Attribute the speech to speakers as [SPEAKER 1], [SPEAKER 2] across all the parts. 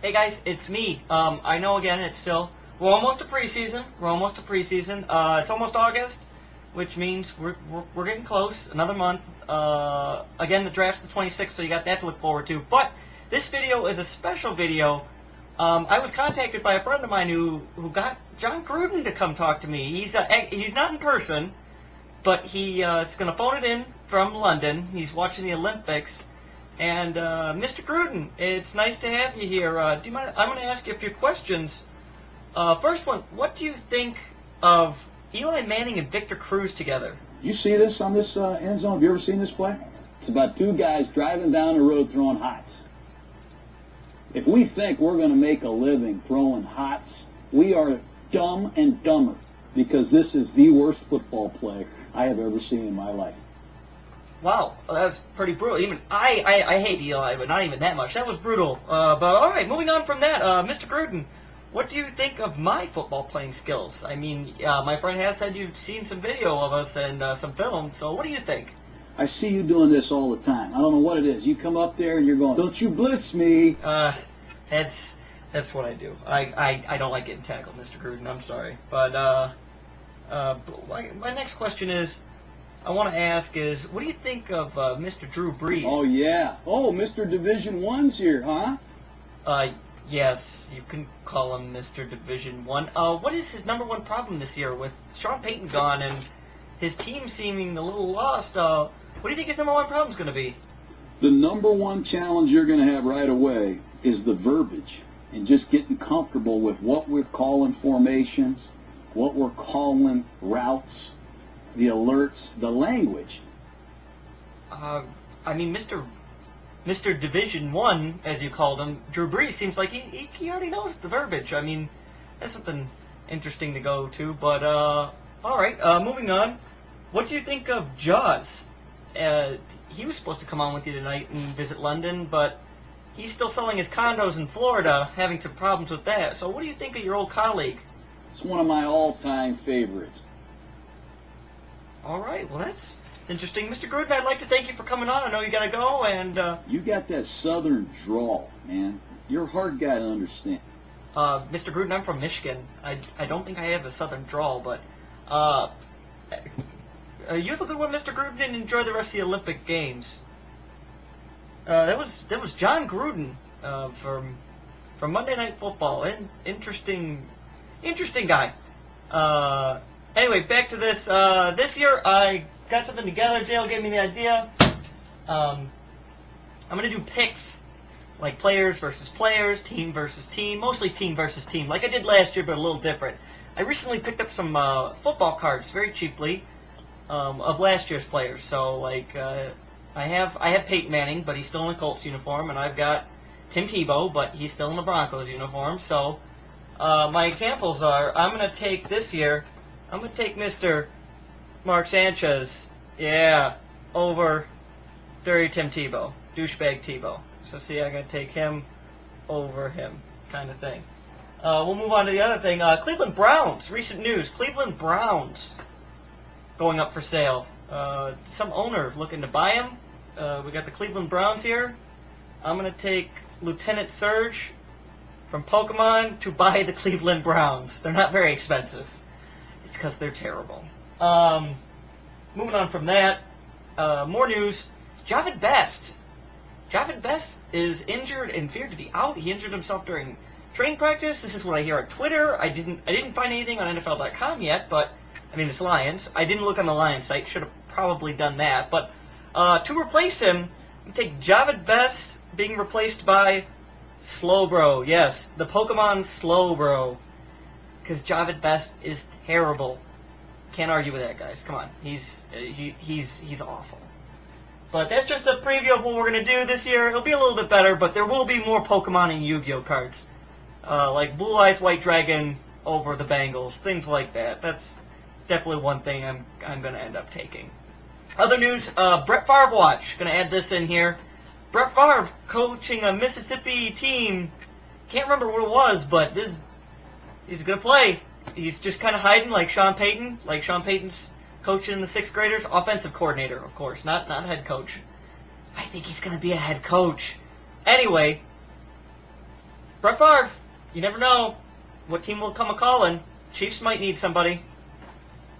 [SPEAKER 1] Hey guys, it's me. I know again we're almost to preseason. It's almost August, which means we're getting close. Another month. Again, the draft's the 26th, so you got that to look forward to. But this video is a special video. I was contacted by a friend of mine who got John Grudin to come talk to me. He's not in person, but he is going to phone it in from London. He's watching the Olympics. And Mr. Grudin, it's nice to have you here. Do you mind? I'm going to ask you a few questions. First one, what do you think of Eli Manning and Victor Cruz together?
[SPEAKER 2] You see this on this end zone? Have you ever seen this play? It's about two guys driving down the road throwing hots. If we think we're going to make a living throwing hots, we are dumb and dumber, because this is the worst football play I have ever seen in my life.
[SPEAKER 1] Wow, that's pretty brutal. Even I hate Eli, but not even that much. That was brutal. But all right, moving on from that, Mr. Grudin, what do you think of my football playing skills? I mean, my friend has said you've seen some video of us and some film, so what do you think?
[SPEAKER 2] I see you doing this all the time. I don't know what it is. You come up there and you're going, "Don't you blitz me."
[SPEAKER 1] That's what I do. I don't like getting tackled, Mr. Grudin. I'm sorry. But my next question is, I want to ask is, what do you think of Mr. Drew Brees?
[SPEAKER 2] Oh, yeah. Oh, Mr. Division I's here, huh?
[SPEAKER 1] Yes, you can call him Mr. Division One. What is his number one problem this year with Sean Payton gone and his team seeming a little lost? What do you think his number one problem is going to be?
[SPEAKER 2] The number one challenge you're going to have right away is the verbiage and just getting comfortable with what we're calling formations, what we're calling routes, the alerts, the language.
[SPEAKER 1] I mean, Mr. Division One, as you called him, Drew Brees, seems like he already knows the verbiage. I mean, that's something interesting to go to. But all right, moving on. What do you think of Jaws? He was supposed to come on with you tonight and visit London, but he's still selling his condos in Florida, having some problems with that. So what do you think of your old colleague?
[SPEAKER 2] It's one of my all-time favorites.
[SPEAKER 1] All right, well, that's interesting. Mr. Grudin, I'd like to thank you for coming on. I know you got to go, and...
[SPEAKER 2] You got that southern drawl, man. You're a hard guy to understand.
[SPEAKER 1] Mr. Grudin, I'm from Michigan. I don't think I have a southern drawl, but... you have a good one, Mr. Grudin, and enjoy the rest of the Olympic Games. That was John Grudin from Monday Night Football. Interesting guy. Anyway, back to this. This year I got something together. Dale gave me the idea. I'm gonna do picks, like players versus players, team versus team, mostly team versus team, like I did last year, but a little different. I recently picked up some football cards very cheaply of last year's players. So like I have Peyton Manning, but he's still in a Colts uniform, and I've got Tim Tebow, but he's still in the Broncos uniform. So my examples are, I'm going to take this year, I'm going to take Mr. Mark Sanchez, yeah, over dirty Tim Tebow, douchebag Tebow. So see, I'm going to take him over him, kind of thing. We'll move on to the other thing. Cleveland Browns, recent news. Cleveland Browns going up for sale. Some owner looking to buy him. We got the Cleveland Browns here. I'm going to take Lieutenant Surge from Pokemon to buy the Cleveland Browns. They're not very expensive. It's because they're terrible. Moving on from that, more news. Javid Best. Javid Best is injured and feared to be out. He injured himself during training practice. This is what I hear on Twitter. I didn't find anything on NFL.com yet, but I mean, it's Lions. I didn't look on the Lions site. Should have probably done that. But to replace him, we take Javid Best being replaced by Slowbro. Yes, the Pokemon Slowbro. Because Javid Best is terrible. Can't argue with that, guys. Come on. He's awful. But that's just a preview of what we're going to do this year. It'll be a little bit better, but there will be more Pokemon and Yu-Gi-Oh cards. Like Blue Eyes White Dragon over the Bengals. Things like that. That's definitely one thing I'm going to end up taking. Other news, Brett Favre watch. Going to add this in here. Brett Favre coaching a Mississippi team. Can't remember what it was, but he's going to play. He's just kind of hiding like Sean Payton. Like Sean Payton's coaching the 6th graders. Offensive coordinator, of course, not head coach. I think he's going to be a head coach. Anyway, Brett Favre, you never know what team will come a-calling. Chiefs might need somebody.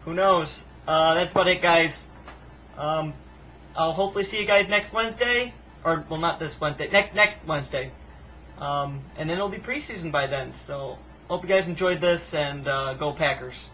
[SPEAKER 1] Who knows? That's about it, guys. I'll hopefully see you guys next Wednesday. Or, well, not this Wednesday. Next Wednesday. And then it'll be preseason by then. So, hope you guys enjoyed this, and go Packers.